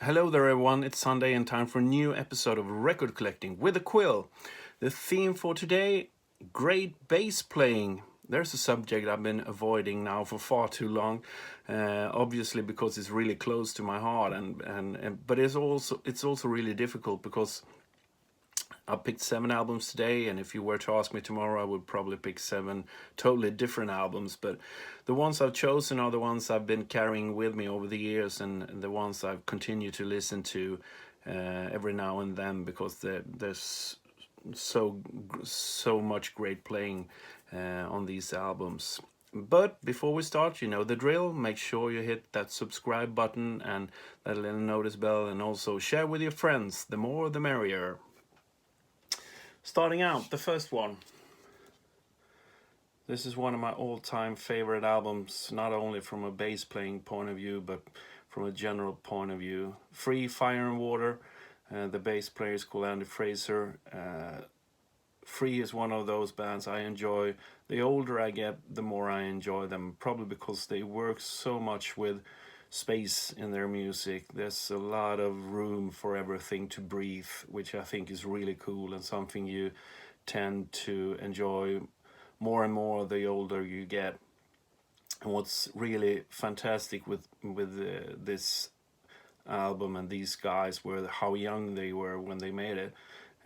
Hello there everyone, it's Sunday and time for a new episode of Record Collecting with a Quill. The theme for today, great bass playing. There's a subject I've been avoiding now for far too long, obviously because it's really close to my heart, but it's also really difficult because I picked 7 albums today, and if you were to ask me tomorrow, I would probably pick 7 totally different albums. But the ones I've chosen are the ones I've been carrying with me over the years, and the ones I've continued to listen to every now and then, because there's so much great playing on these albums. But before we start, you know the drill. Make sure you hit that subscribe button and that little notice bell, and also share with your friends. The more the merrier. Starting out, the first one. This is one of my all-time favorite albums, not only from a bass playing point of view, but from a general point of view. Free, Fire and Water. The bass player is called Andy Fraser. Free is one of those bands I enjoy. The older I get, the more I enjoy them, probably because they work so much with space in their music. There's a lot of room for everything to breathe, which I think is really cool and something you tend to enjoy more and more the older you get. And what's really fantastic with this album and these guys were how young they were when they made it.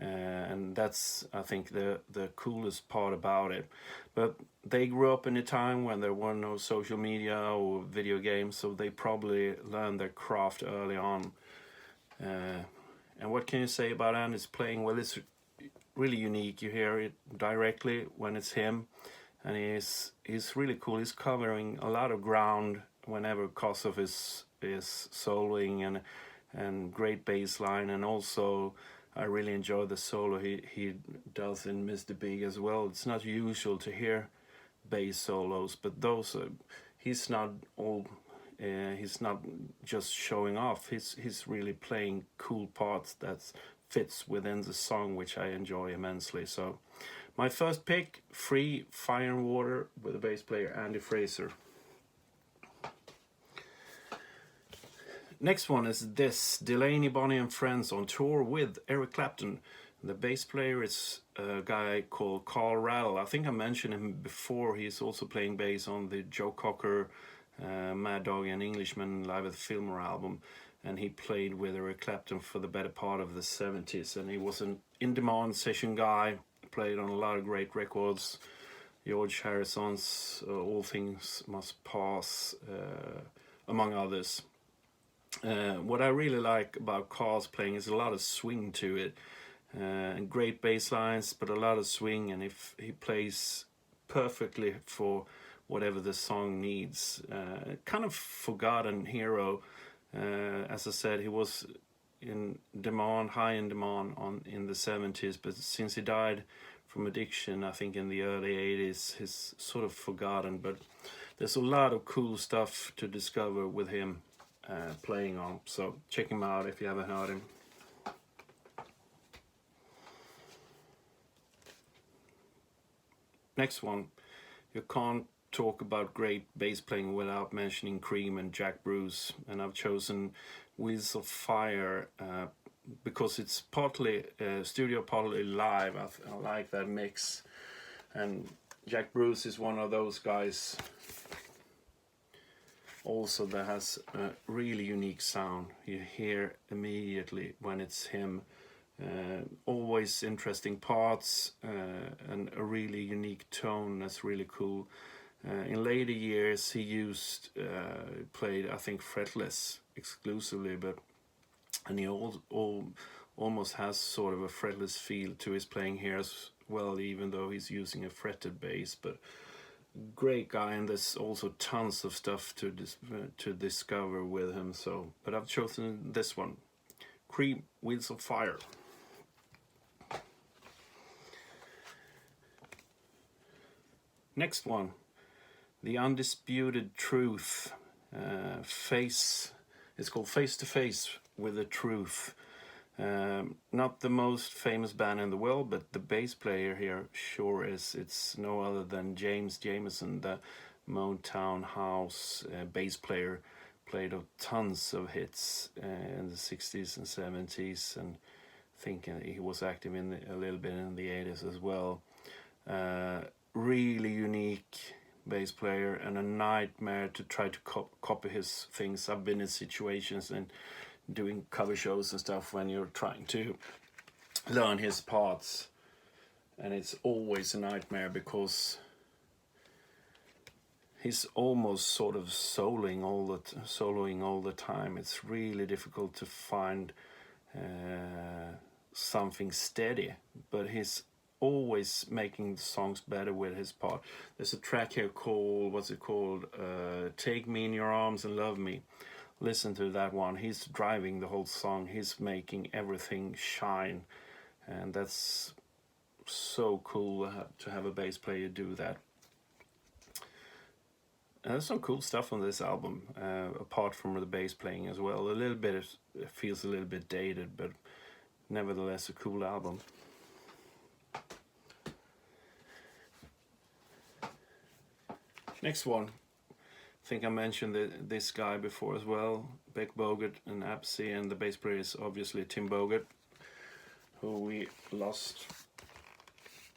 And that's, I think, the coolest part about it. But they grew up in a time when there were no social media or video games, so they probably learned their craft early on. And what can you say about Andy's playing? Well, it's really unique. You hear it directly when it's him, and he's really cool. He's covering a lot of ground whenever Kossoff is soloing, and great bass line, and also I really enjoy the solo he does in Mr. Big as well. It's not usual to hear bass solos, but those he's not just showing off. He's really playing cool parts that fits within the song, which I enjoy immensely. So my first pick, Free, Fire and Water, with the bass player Andy Fraser. Next one is this, Delaney, Bonnie and Friends on tour with Eric Clapton. The bass player is a guy called Rattle. I think I mentioned him before. He's also playing bass on the Joe Cocker, Mad Dog and Englishman Live at the Fillmore album. And he played with Eric Clapton for the better part of the 70s. And he was an in-demand session guy, played on a lot of great records. George Harrison's All Things Must Pass, among others. What I really like about Carl's playing is a lot of swing to it, and great bass lines, but a lot of swing, and if he plays perfectly for whatever the song needs. Kind of forgotten hero. As I said, he was in demand, high in demand in the 70s, but since he died from addiction, I think in the early 80s, he's sort of forgotten, but there's a lot of cool stuff to discover with him playing on, so check him out if you haven't heard him. Next one, you can't talk about great bass playing without mentioning Cream and Jack Bruce, and I've chosen Wheels of Fire because it's partly studio, partly live. I like that mix, and Jack Bruce is one of those guys also that has a really unique sound. You hear immediately when it's him. Always interesting parts, and a really unique tone that's really cool. In later years he played, I think, fretless exclusively, and he almost has sort of a fretless feel to his playing here as well, even though he's using a fretted bass. But great guy, and there's also tons of stuff to discover with him. So, but I've chosen this one, Cream, Wheels of Fire. Next one, The Undisputed Truth. It's called Face to Face with the Truth. Not the most famous band in the world, but the bass player here sure is. It's no other than James Jamerson, the Motown House bass player, played tons of hits in the 60s and 70s, and thinking he was active in a little bit in the 80s as well. Really unique bass player, and a nightmare to try to copy his things. I've been in situations and doing cover shows and stuff when you're trying to learn his parts, and it's always a nightmare because he's almost sort of soloing all the time. It's really difficult to find something steady, but he's always making the songs better with his part. There's a track here called, what's it called? Take Me in Your Arms and Love Me. Listen to that one. He's driving the whole song. He's making everything shine, and that's so cool to have a bass player do that. And there's some cool stuff on this album, apart from the bass playing as well. A little bit, it feels a little bit dated, but nevertheless a cool album. Next one, I think I mentioned this guy before as well, Bogut and Apsey, and the bass player is obviously Tim Bogut, who we lost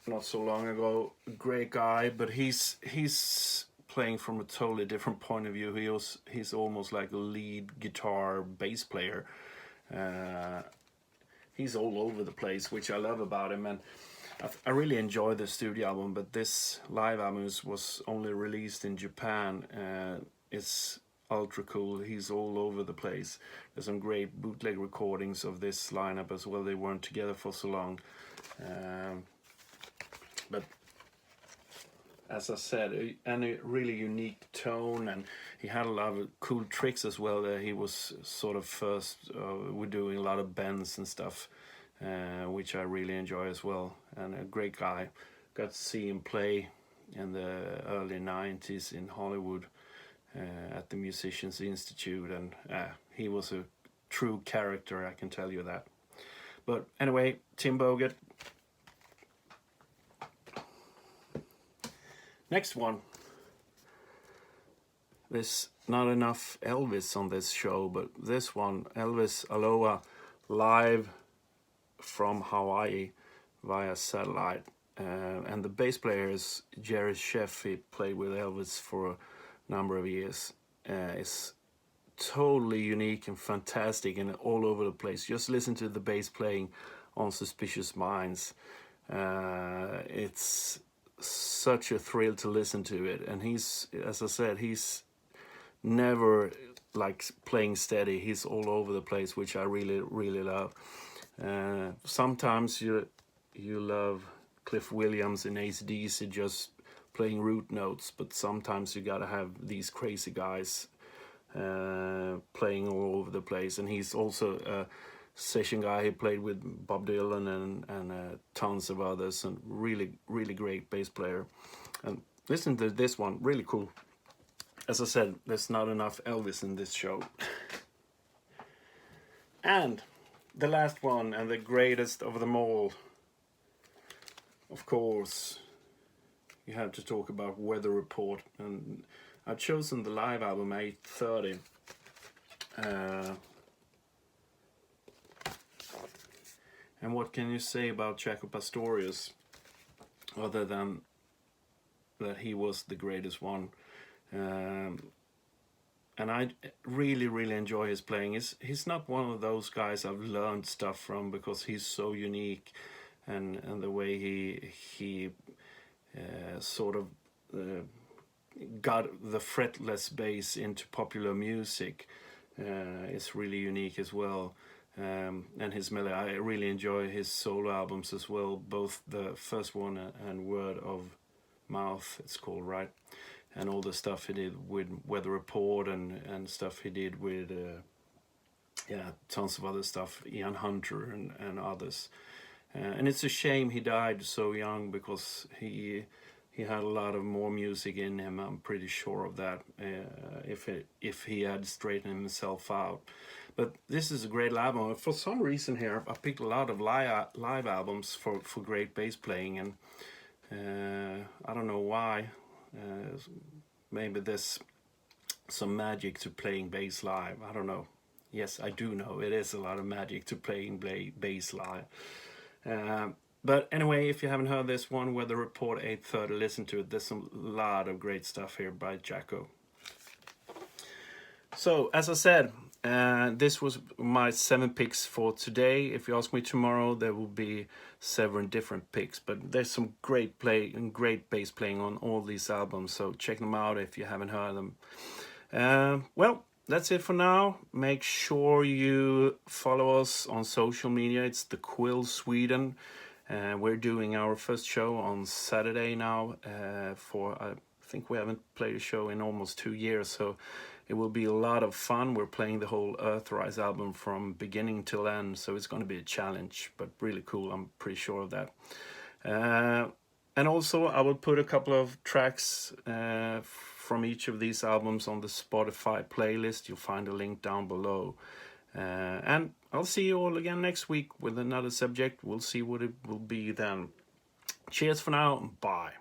not so long ago. Great guy, but he's playing from a totally different point of view. He's almost like a lead guitar bass player. He's all over the place, which I love about him, and I really enjoy the studio album, but this live album was only released in Japan. It's ultra cool. He's all over the place. There's some great bootleg recordings of this lineup as well. They weren't together for so long. But as I said, and a really unique tone, and he had a lot of cool tricks as well. He was sort of first with doing a lot of bends and stuff, which I really enjoy as well. And a great guy. Got to see him play in the early 90s in Hollywood at the Musicians Institute, and he was a true character, I can tell you that. But anyway, Tim Bogut. Next one. There's not enough Elvis on this show, but this one, Elvis Aloha, live from Hawaii via satellite. And the bass player is Jerry Sheff. He played with Elvis for a number of years. It's totally unique and fantastic and all over the place. Just listen to the bass playing on Suspicious Minds. It's such a thrill to listen to it, and he's, as I said, he's never like playing steady. He's all over the place, which I really love. Sometimes you love Cliff Williams in AC/DC just playing root notes, but sometimes you gotta have these crazy guys playing all over the place. And he's also a session guy. He played with Bob Dylan and tons of others, and really great bass player. And listen to this one, really cool. As I said, there's not enough Elvis in this show. And the last one, and the greatest of them all, of course, you have to talk about Weather Report. And I've chosen the live album 830. And what can you say about Jaco Pastorius, other than that he was the greatest one? And I really enjoy his playing. He's not one of those guys I've learned stuff from, because he's so unique, and the way he sort of got the fretless bass into popular music is really unique as well. And his melody, I really enjoy his solo albums as well, both the first one and Word of Mouth, it's called, right? And all the stuff he did with Weather Report and stuff he did with tons of other stuff, Ian Hunter and others. And it's a shame he died so young, because he had a lot of more music in him. I'm pretty sure of that, if he had straightened himself out. But this is a great album. For some reason here, I picked a lot of live albums for great bass playing, and I don't know why. Maybe this some magic to playing bass live. I don't know. Yes, I do know it is a lot of magic to playing bass live. But anyway, if you haven't heard this one, Weather Report 830, listen to it. There's a lot of great stuff here by Jacko. So, as I said, this was my 7 picks for today. If you ask me tomorrow, there will be 7 different picks. But there's some great play and great bass playing on all these albums. So check them out if you haven't heard them. Well, that's it for now. Make sure you follow us on social media. It's the QUILL Sweden. We're doing our first show on Saturday now. I think we haven't played a show in almost 2 years, so it will be a lot of fun. We're playing the whole Earthrise album from beginning till end, so it's going to be a challenge, but really cool. I'm pretty sure of that. And also, I will put a couple of tracks from each of these albums on the Spotify playlist. You'll find a link down below. And I'll see you all again next week with another subject. We'll see what it will be then. Cheers for now. Bye.